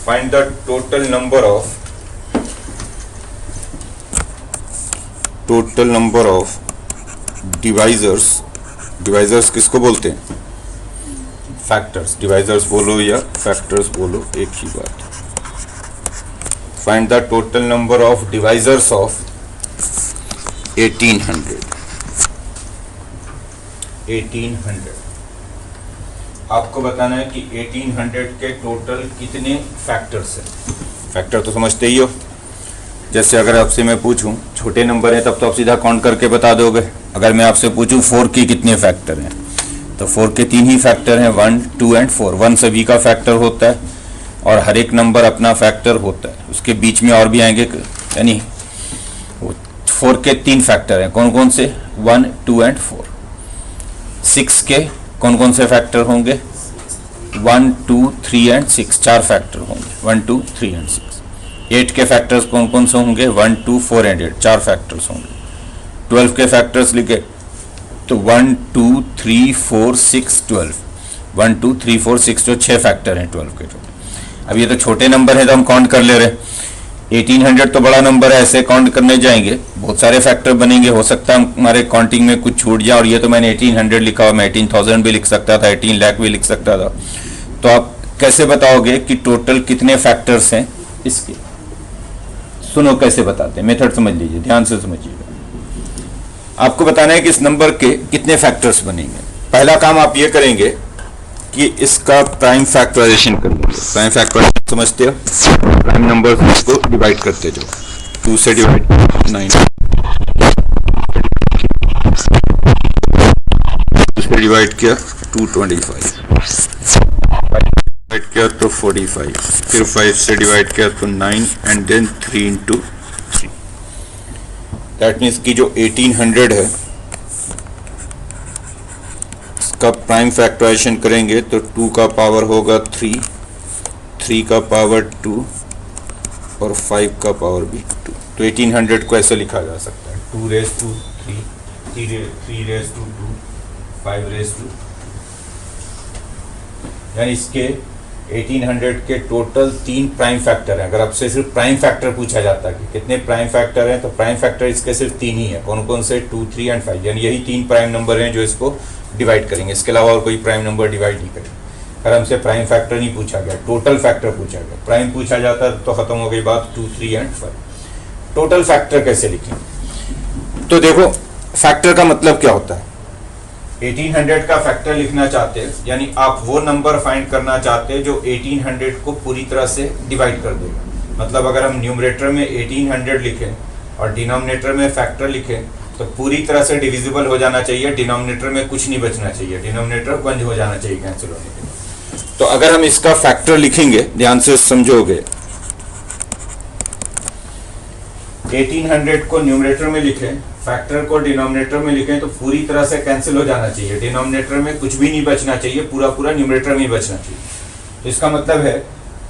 Find the total number of divisors. Divisors किसको बोलते हैं? फैक्टर्स. डिवाइजर्स बोलो या फैक्टर्स बोलो, एक ही बात. Find the total number of divisors of 1800. 1800 आपको बताना है कि 1800 के टोटल कितने फैक्टर्स हैं. फैक्टर तो समझते ही हो. जैसे अगर आपसे मैं पूछूं छोटे नंबर है तब तो आप सीधा काउंट करके बता दोगे. अगर मैं आपसे पूछूं 4 के कितने फैक्टर हैं तो 4 के 3 ही फैक्टर हैं, 1, 2 एंड 4. 1 सभी का फैक्टर होता है और हर एक नंबर अपना फैक्टर होता है. उसके बीच में और भी आएंगे, यानी 4 के 3 फैक्टर हैं. कौन कौन से? 1, 2 एंड 4. 6 के कौन कौन से फैक्टर होंगे? 1, 2, 3 एंड 6. 4 फैक्टर होंगे, 1, 2, 3 एंड 6. 8 के फैक्टर्स कौन कौन से होंगे? 1, 2, 4 एंड 8. 4 फैक्टर्स होंगे. 12 के फैक्टर्स लिखे तो 1, 2, 3, 4, 6, 12. 1, 2, 3, 4, 6 जो 6 फैक्टर हैं 12 के. अब ये तो छोटे नंबर है तो हम काउंट कर ले रहे हैं. 1800 तो बड़ा नंबर है, ऐसे काउंट करने जाएंगे बहुत सारे फैक्टर बनेंगे. हो सकता है हमारे काउंटिंग में कुछ छूट जाए. और ये तो मैंने 1800 लिखा हुआ, मैं 18,000 भी लिख सकता था, 18 लाख भी लिख सकता था. तो आप कैसे बताओगे कि टोटल कितने फैक्टर्स हैं इसके? सुनो कैसे बताते हैं, मेथड समझ लीजिए, ध्यान से समझिएगा. आपको बताना है कि इस नंबर के कितने फैक्टर्स बनेंगे. पहला काम आप ये करेंगे कि इसका प्राइम फैक्टराइजेशन करेंगे. प्राइम फैक्टराइजेशन समझते हो? प्राइम नंबर को डिवाइड करते जाओ. 2 से डिवाइड 9, 2 से डिवाइड किया 225, डिवाइड किया तो 45, फिर 5 से डिवाइड किया तो 9 and then 3 into 3. That means कि जो 1800 है इसका प्राइम फैक्टराइजेशन करेंगे तो 2 का पावर होगा 3, 3 का पावर 2 और 5 का पावर भी 2. तो 1800 को ऐसे लिखा जा सकता है 2 raised to 3, 3 raised to 2, 5 raised to. यानी इसके 1800 के टोटल 3 प्राइम फैक्टर हैं. अगर आपसे सिर्फ प्राइम फैक्टर पूछा जाता है कि कितने प्राइम फैक्टर हैं तो प्राइम फैक्टर इसके सिर्फ 3 ही है. कौन कौन से? 2, 3 एंड 5. यानी यही 3 प्राइम नंबर हैं जो इसको डिवाइड करेंगे. इसके अलावा और कोई प्राइम नंबर डिवाइड नहीं करेंगे. अगर हमसे प्राइम फैक्टर नहीं पूछा गया, टोटल फैक्टर पूछा गया. प्राइम पूछा जाता तो खत्म हो गई बात. 2, 3 एंड 5. टोटल फैक्टर कैसे लिखें? तो देखो फैक्टर का मतलब क्या होता है. 1800 का फैक्टर लिखना चाहते हैं यानी आप वो नंबर फाइंड करना चाहते हैं जो 1800 को पूरी तरह से डिवाइड कर देगा. मतलब अगर हम न्यूमरेटर में 1800 लिखें और डिनोमिनेटर में फैक्टर लिखें तो पूरी तरह से डिविजिबल हो जाना चाहिए. डिनोमिनेटर में कुछ नहीं बचना चाहिए, डिनोमिनेटर बंद हो जाना चाहिए कैंसिल होने के बाद. तो अगर हम इसका फैक्टर लिखेंगे, ध्यान से समझोगे, 1800 को न्यूमरेटर में लिखें, फैक्टर को डिनोमिनेटर में लिखें तो पूरी तरह से कैंसिल हो जाना चाहिए. डिनोमिनेटर में कुछ भी नहीं बचना चाहिए, पूरा पूरा न्यूमरेटर में ही बचना चाहिए. तो इसका मतलब है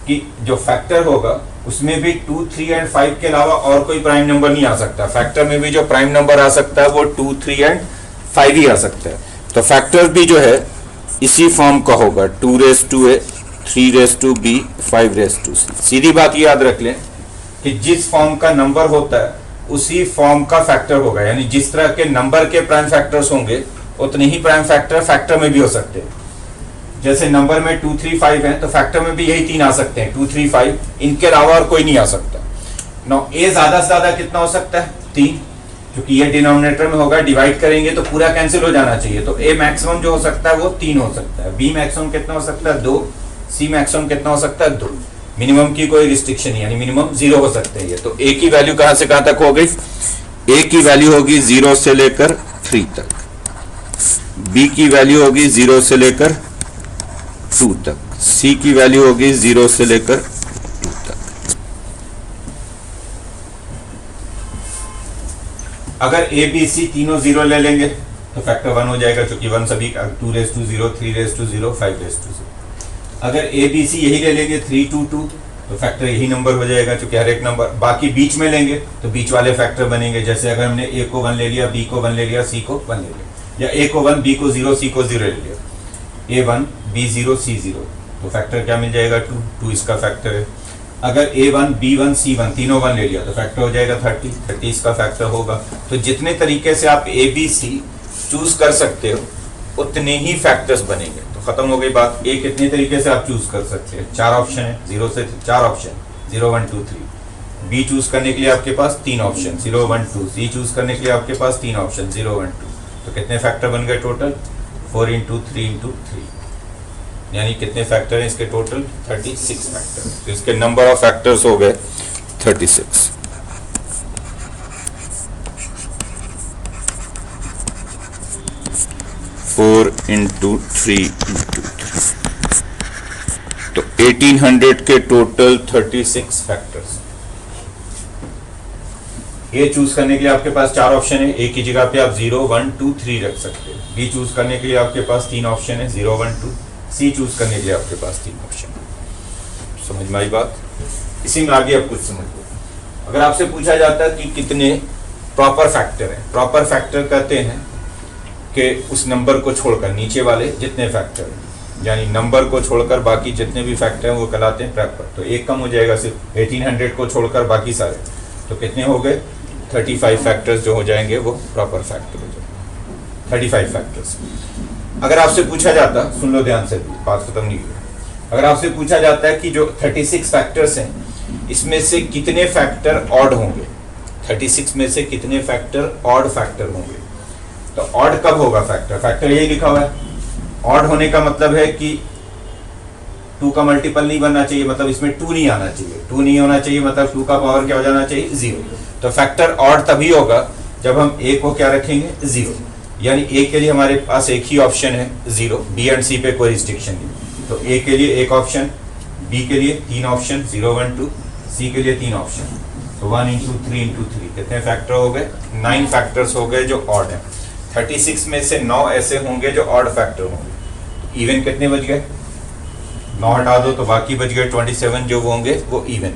कि जो फैक्टर होगा उसमें भी 2, 3 एंड 5 के अलावा और कोई प्राइम नंबर नहीं आ सकता. फैक्टर में भी जो प्राइम नंबर आ सकता है वो 2, 3 एंड 5 ही आ सकता है. तो फैक्टर भी जो है इसी फॉर्म का होगा. 2 raised to a, 3 raised to b, 5 raised to c. सीधी बात याद रख लें कि जिस फॉर्म का नंबर होता है उसी फॉर्म का फैक्टर होगा. यानी जिस तरह के नंबर के प्राइम फैक्टर्स होंगे उतने ही प्राइम फैक्टर में भी हो सकते हैं. जैसे नंबर में 2, 3, 5 है तो फैक्टर में भी यही 3 आ सकते हैं, 2, 3, 5. इनके अलावा और कोई नहीं आ सकता. नो ए ज्यादा से ज्यादा कितना हो सकता है? 3. क्योंकि ये डिनोमिनेटर में होगा, डिवाइड करेंगे तो पूरा कैंसिल हो जाना चाहिए. तो ए मैक्सिमम जो हो सकता है वो 3 हो सकता है. बी मैक्सिमम कितना हो सकता है? 2. सी मैक्सिमम कितना हो सकता है? 2. मिनिमम की कोई रिस्ट्रिक्शन नहीं, यानी मिनिमम 0 हो सकते हैं. तो ए की वैल्यू कहां से कहां तक हो गई? ए की वैल्यू होगी 0 से लेकर 3 तक. बी की वैल्यू होगी 0 से लेकर 2 तक. सी की वैल्यू होगी 0 से लेकर 2 तक. अगर ए बी सी तीनों 0 ले लेंगे तो फैक्टर 1 हो जाएगा, क्योंकि 1 सभी 2 raised to 0, 3 raised to 0, 5 raised to 0. अगर ए बी सी यही ले लेंगे 3, 2, 2 तो फैक्टर यही नंबर हो जाएगा, क्योंकि हर एक नंबर. बाकी बीच में लेंगे तो बीच वाले फैक्टर बनेंगे. जैसे अगर हमने ए को 1 ले लिया, बी को 1 ले लिया, सी को 1 ले लिया, या ए को 1, बी को 0, सी को 0 ले लिया. A1, B0, C0 तो फैक्टर क्या मिल जाएगा? 2. 2 इसका फैक्टर है. अगर A1 B1 C1 तीनों 1 ले लिया तो फैक्टर हो जाएगा 30 इसका फैक्टर होगा। तो जितने तरीके से आप A B C चूज कर सकते हो उतने ही फैक्टर्स बनेंगे। तो खत्म हो गई बात। A कितने तरीके से आप चूज कर सकते हैं, 4 ऑप्शन है, 0 से 4 ऑप्शन, 0 1 2 3। B चूज करने के लिए आपके पास 3 ऑप्शन, 0 1 2। C चूज करने के लिए आपके पास 3 ऑप्शन, 0 1 2। तो कितने फैक्टर बन गए टोटल, 4 × 3 × 3, यानी कितने फैक्टर हैं इसके टोटल, 36 फैक्टर। तो इसके नंबर ऑफ फैक्टर्स हो गए 36। Four into three into three, तो 1800 के टोटल 36 फैक्टर्स। ए चूज करने के लिए आपके पास 4 ऑप्शन है, ए की जगह पे आप 0 1 2 3 रख सकते हैं। बी चूज करने के लिए आपके पास 3 ऑप्शन है, 0 1 2। सी चूज करने के लिए आपके पास 3 ऑप्शन है। समझ में आई बात। इसी में आगे आप कुछ समझ लो। अगर आपसे पूछा जाता है कि कितने प्रॉपर फैक्टर हैं, प्रॉपर फैक्टर कहते हैं कि उस नंबर को छोड़कर नीचे वाले जितने फैक्टर हैं, यानी नंबर को छोड़कर बाकी जितने भी फैक्टर हैं वो कहलाते हैं प्रॉपर। तो एक कम हो जाएगा, सिर्फ 1800 को छोड़कर बाकी सारे, तो कितने हो गए, 35 फैक्टर्स जो हो जाएंगे वो प्रॉपर फैक्टर हो जाएंगे, 35 फैक्टर्स। अगर आपसे पूछा जाता, सुन लो ध्यान से, बात खत्म नहीं हुई। अगर आपसे पूछा जाता है कि जो 36 फैक्टर्स हैं इसमें से कितने फैक्टर ऑड होंगे, 36 में से कितने फैक्टर ऑड फैक्टर होंगे, तो ऑड कब होगा फैक्टर, फैक्टर यही लिखा हुआ है। ऑड होने का मतलब है कि 2 का मल्टीपल नहीं बनना चाहिए, मतलब इसमें 2 नहीं आना चाहिए, 2 नहीं होना चाहिए, मतलब 2 का पावर क्या हो जाना चाहिए, 0। तो फैक्टर ऑड तभी होगा जब हम a को क्या रखेंगे, 0। यानी a के लिए हमारे पास एक ही ऑप्शन है 0, b एंड c पे कोई रिस्ट्रिक्शन नहीं। तो a के लिए एक ऑप्शन, b के लिए 3 ऑप्शन, 0 1 2, c के लिए 3 ऑप्शन। तो 1 × 3 × 3 कितने फैक्टर हो गए, 9 फैक्टर्स हो गए जो ऑड है। 36 में से 9 ऐसे होंगे जो ऑड फैक्टर होंगे। इवन कितने बच गए, 9 हटा दो तो बाकी बच गए 27 जो वो होंगे वो इवन।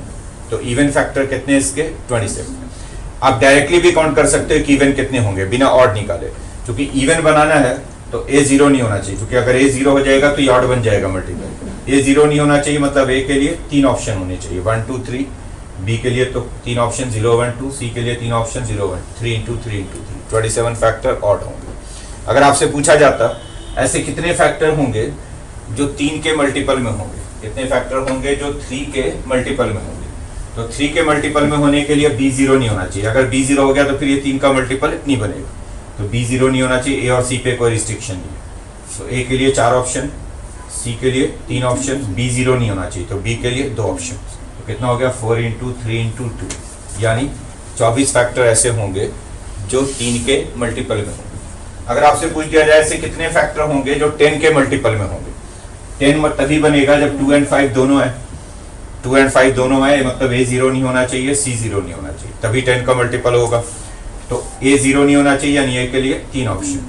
तो इवन फैक्टर कितने इसके, 27। आप डायरेक्टली भी काउंट कर सकते हो कि इवन कितने होंगे बिना ऑड निकाले, क्योंकि इवन बनाना है तो a 0 नहीं होना चाहिए, क्योंकि अगर a 0 हो जाएगा तो ये ऑड बन जाएगा मल्टीपल। a 0 नहीं होना चाहिए, मतलब a के लिए 3 ऑप्शन होने चाहिए, 1 2 3। b के लिए तो 3 ऑप्शन, 0 1 2। c के लिए 3 ऑप्शन, 0 1 3 × 3 × 3, 27 फैक्टर ऑड होंगे। अगर आपसे पूछा जाता ऐसे कितने फैक्टर होंगे जो 3 के मल्टीपल में होंगे, कितने फैक्टर होंगे जो 3 के मल्टीपल में होंगे, तो 3 के मल्टीपल में होने के लिए b 0 नहीं होना चाहिए। अगर b 0 हो गया तो फिर ये 3 का मल्टीपल नहीं बनेगा, तो b 0 नहीं होना चाहिए। a और c पे कोई रिस्ट्रिक्शन नहीं है। तो a के लिए 4 ऑप्शन, c के लिए 3 ऑप्शन, b 0 नहीं होना चाहिए, तो b के लिए 2 ऑप्शन। तो कितना हो गया, 4 × 3 × 2, यानी 24 फैक्टर ऐसे होंगे जो 3 के मल्टीपल में होंगे। अगर आपसे पूछ दिया जाए ऐसे कितने फैक्टर होंगे जो 10 के मल्टीपल में होंगे, 10 तभी बनेगा जब 2 और 5 दोनों है, 2 और 5 दोनों है, मतलब a 0 नहीं होना चाहिए, c 0 नहीं होना चाहिए, तभी 10 का मल्टीपल होगा। तो a 0 नहीं होना चाहिए, यानी a के लिए 3 ऑप्शन,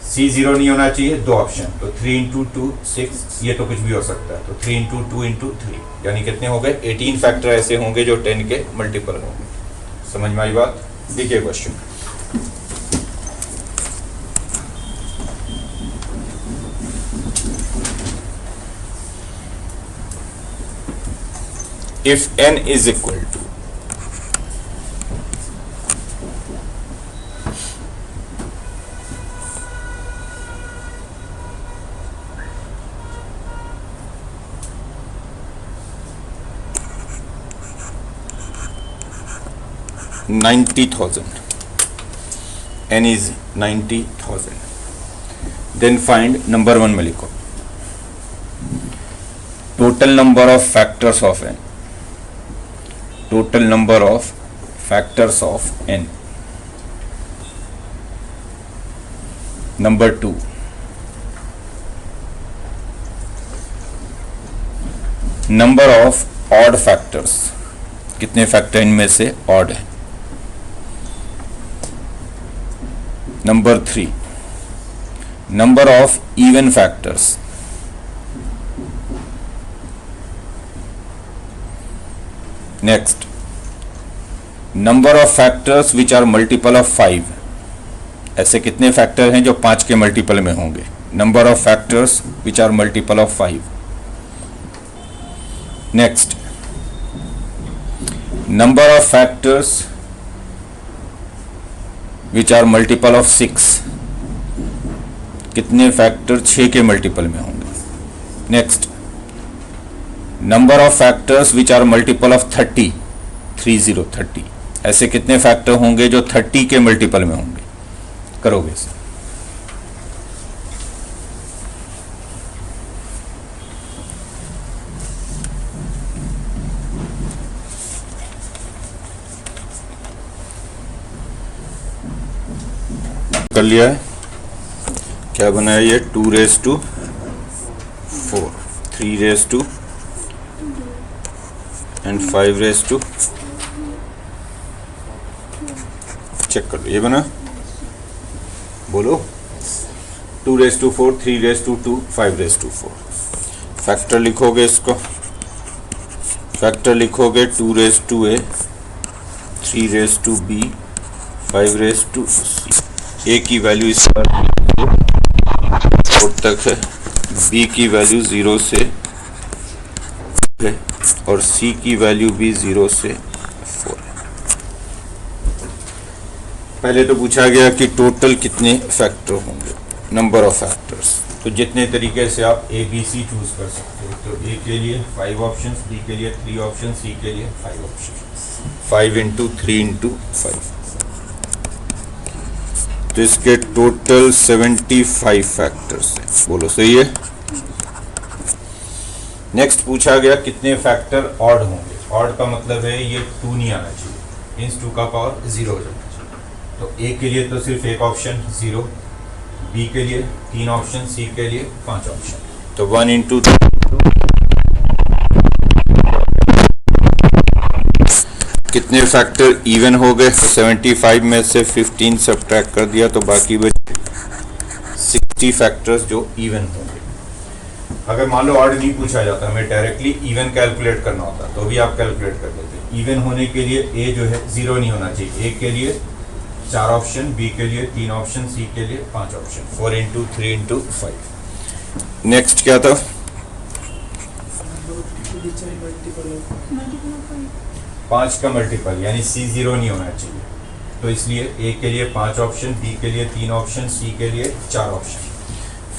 c 0 नहीं होना चाहिए, 2 ऑप्शन, तो 3 × 2 6, ये तो कुछ भी हो सकता है, तो 3 × 2 × 3, यानी कितने हो गए, 18 फैक्टर ऐसे होंगे जो 10 के मल्टीपल होंगे। समझ में आई बात। देखिए question, if n is equal to $90,000, n is 90,000, then find number 1 में लिखो total number of factors of n, total number of factors of n. Number 2, number of odd factors, कितने फैक्टर इनमें से ऑड है। Number 3, number of even factors, next number of factors which are multiple of 5, ऐसे कितने factor हैं जो 5 के multiple में होंगे, number of factors which are multiple of 5, next number of factors which are multiple of 6, कितने factor 6 के multiple में होंगे। Next, number of factors which are multiple of 30, 30, ऐसे कितने फैक्टर होंगे जो 30 के मल्टीपल में होंगे। करोगे इसे। कर लिया है, क्या बना है ये 2⁴, 3⁴ एंड 5⁴, चेक कर लो ये बना, बोलो 2⁴, 3⁴, 5⁴। फैक्टर लिखोगे इसको, फैक्टर लिखोगे 2⁴A, 3⁵B, 5⁵C। ए की वैल्यू इस पर 4 तक है, बी की वैल्यू 0 से है और सी की वैल्यू भी 0 से 4 है। पहले तो पूछा गया कि टोटल कितने फैक्टर होंगे, नंबर ऑफ फैक्टर्स। तो जितने तरीके से आप ए बी सी चूज कर सकते हो। तो ए के लिए 5 ऑप्शंस, बी के लिए 3 ऑप्शन, सी के लिए 5 ऑप्शन। 5 × 3 × 5, तो इसके टोटल 75 फैक्टर्स हैं। बोलो सही है। नेक्स्ट पूछा गया कितने फैक्टर ऑड होंगे। ऑड का मतलब है ये 2 नहीं आना चाहिए, मीन्स 2 का पावर 0 हो जाना चाहिए। तो ए के लिए तो सिर्फ एक ऑप्शन 0, बी के लिए 3 ऑप्शन, सी के लिए 5 ऑप्शन। तो 1 × 3 कितने फैक्टर इवन हो गए। 75 में से 15 सब्ट्रैक्ट कर दिया तो बाकी बचे 60 फैक्टर्स जो इवन होंगे। अगर मान लो ऑड नहीं पूछा जाता, हमें डायरेक्टली इवन कैलकुलेट करना होता तो भी आप कैलकुलेट कर लेते। इवन होने के लिए ए जो है 0 नहीं होना चाहिए। ए के लिए 4 ऑप्शन, बी के लिए 3 ऑप्शन, सी के लिए 5 ऑप्शन। 4 × 3 × 5। नेक्स्ट क्या था, 5 का मल्टीपल यानी सी 0 नहीं होना चाहिए। तो इसलिए ए के लिए 5 ऑप्शन, बी के लिए 3 ऑप्शन, सी के लिए 4 ऑप्शन।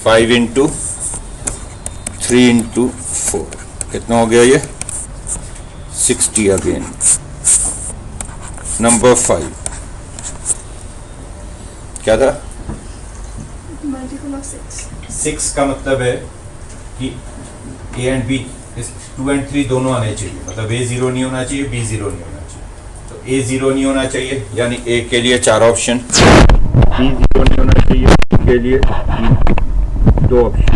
5 × 3 × 4 कितना हो गया ये 60 अगेन। नंबर 5 क्या था, मल्टीपल ऑफ 6। 6 का मतलब है कि ए एंड बी 2 और 3 दोनों आने चाहिए। मतलब ए 0 नहीं होना चाहिए, बी 0 नहीं होना चाहिए। तो ए 0 नहीं होना चाहिए यानी ए के लिए 4 ऑप्शन, बी 0 नहीं होना चाहिए, बी के लिए 2 ऑप्शन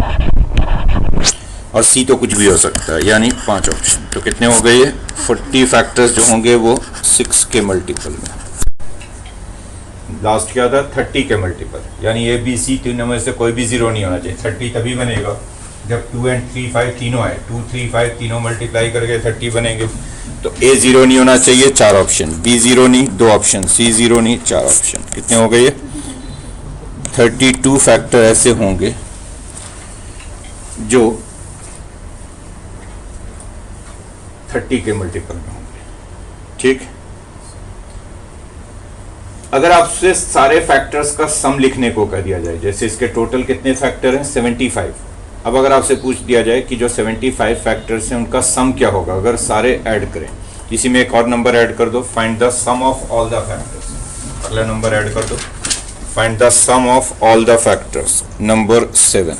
और सी तो कुछ भी हो सकता है यानी 5 ऑप्शन। तो कितने हो गए ये 40 फैक्टर्स जो होंगे वो 6 के मल्टीपल में। लास्ट क्या था 30 के मल्टीपल, यानी ए बी सी तीनों में से कोई भी 0 नहीं होना चाहिए। 30 तभी बनेगा जब 2 और 3, 5 तीनों आए। 2, 3, 5 तीनों मल्टीप्लाई करके 30 बनेंगे। तो ए 0 नहीं होना चाहिए, 4 ऑप्शन, बी 0 नहीं, 2 ऑप्शन, सी 0 नहीं, 4 ऑप्शन। कितने हो गए ये 32 फैक्टर ऐसे होंगे जो 30 के मल्टीपल में होंगे। ठीक, अगर आपसे सारे फैक्टर्स का सम लिखने को कह दिया जाए, जैसे इसके टोटल कितने फैक्टर हैं 75। अब अगर आपसे पूछ दिया जाए कि जो 75 फैक्टर्स हैं उनका सम क्या होगा अगर सारे ऐड करें, इसी में एक और नंबर ऐड कर दो, find the sum of all the factors. अगला नंबर ऐड कर दो, find the sum of all the factors. Number 7,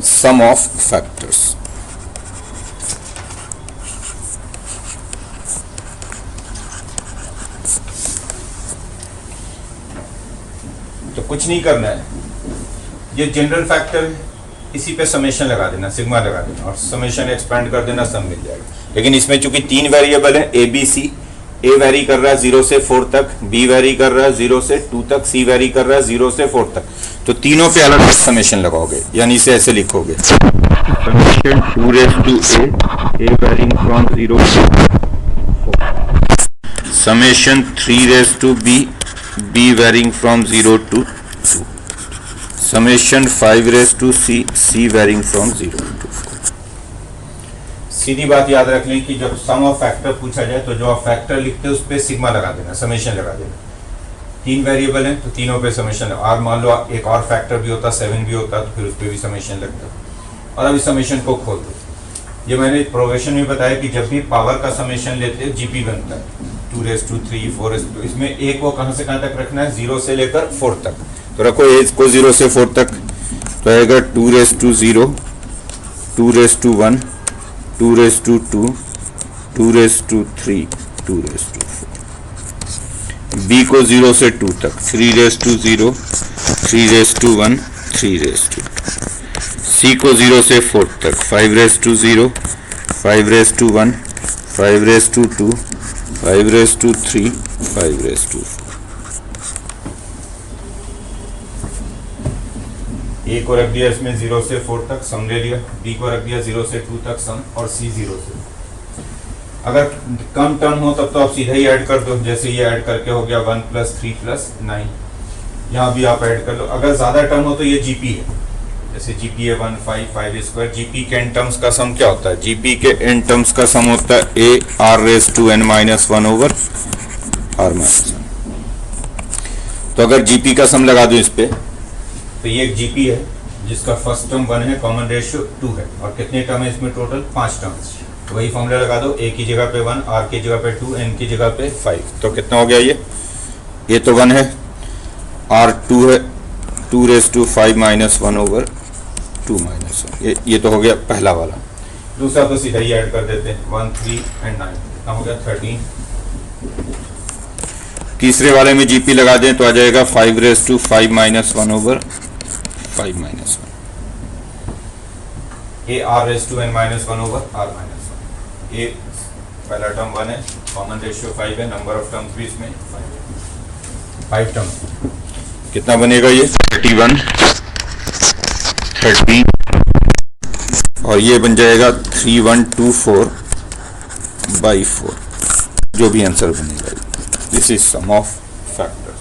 sum of factors. तो कुछ नहीं करना है, ये जनरल फैक्टर है, इसी पे समेशन लगा देना, सिग्मा लगा देना और समेशन एक्सपेंड कर देना, सम मिल जाएगा। लेकिन इसमें चूंकि 3 वेरिएबल है A B C, a very कर रहा है 0 से 4 तक, बी वेरी कर रहा है 0 से 2 तक, सी वेरी कर रहा है 0 से 4 तक। तो तीनों पे अलग अलग समेशन लगाओगे, यानी इसे ऐसे लिखोगे summation 2⁴A, A varying from 0 to 4, summation 3⁵B, B varying from 0 to 2, summation 5⁵C, C varying from 0 to 4। सीधी बात याद रख लें कि जब सम ऑफ फैक्टर पूछा जाए तो जो आप फैक्टर लिखते हैं उस पर सिग्मा लगा देना, समेशन लगा देना। 3 वेरिएबल हैं तो तीनों पे समेशन, और मान लो एक और फैक्टर भी होता 7 भी होता तो फिर उस पर भी समेशन लगता। और अब इस समेशन को खोल दो। ये मैंने प्रोग्रेशन में बताया कि जब भी पावर का समेशन लेते हैं जीपी बनता है 2^3 4^2। इसमें ए को कहाँ से कहाँ तक रखना है, 0 से लेकर 4 तक। तो रखो ए को 0 से 4 तक, तो आएगा 2^0 2^1 2^2 2^3 2^4। बी को 0 से 2 तक 3^0 3^1 3^2। सी को 0 से 4 तक 5^0 5^1 5^2 5^3 5^4। ए को रख दिया इसमें 0 से 4 तक, सम ले लिया। बी को रख दिया 0 से 2 तक सम, और सी 0 से। अगर कम टर्म हो तब तो आप सीधा ही ऐड कर दो, जैसे ये ऐड करके हो गया 1 + 3 + 9। यहाँ भी आप ऐड कर लो। अगर ज्यादा टर्म हो तो ये जीपी है, जैसे जीपी है 1 5 5²। जीपी के एन टर्म्स का सम क्या होता है, जीपी के एन टर्म्स का सम होता है ए r⁻⁻1/r⁻1। तो अगर जीपी का सम लगा दो इस पे, तो ये एक जीपी है जिसका फर्स्ट टर्म 1 है, कॉमन रेशियो 2 है, और कितने टर्म है इसमें टोटल 5 टर्म। तो वही फॉर्मूला लगा दो, ए की जगह पे 1, आर की जगह पे 2, एन की जगह पे 5। तो कितना हो गया ये तो 1 है, आर 2 है 2^5 -1/2 -1। ये तो हो गया पहला वाला। दूसरा तो सीधा ही ऐड कर देते हैं 1 3 और 9, कितना हो गया 13। तीसरे वाले में जीपी लगा दें तो आ जाएगा 5^5 -1/5 -1। ए r⁻⁻1/r⁻1। ये पहला टर्म 1 है, कॉमन रेशियो 5 है, नंबर ऑफ टर्म्स भी इसमें 5 टर्म। कितना बनेगा ये 31 13, और ये बन जाएगा 3124/4, जो भी आंसर बनेगा। This is sum of factors.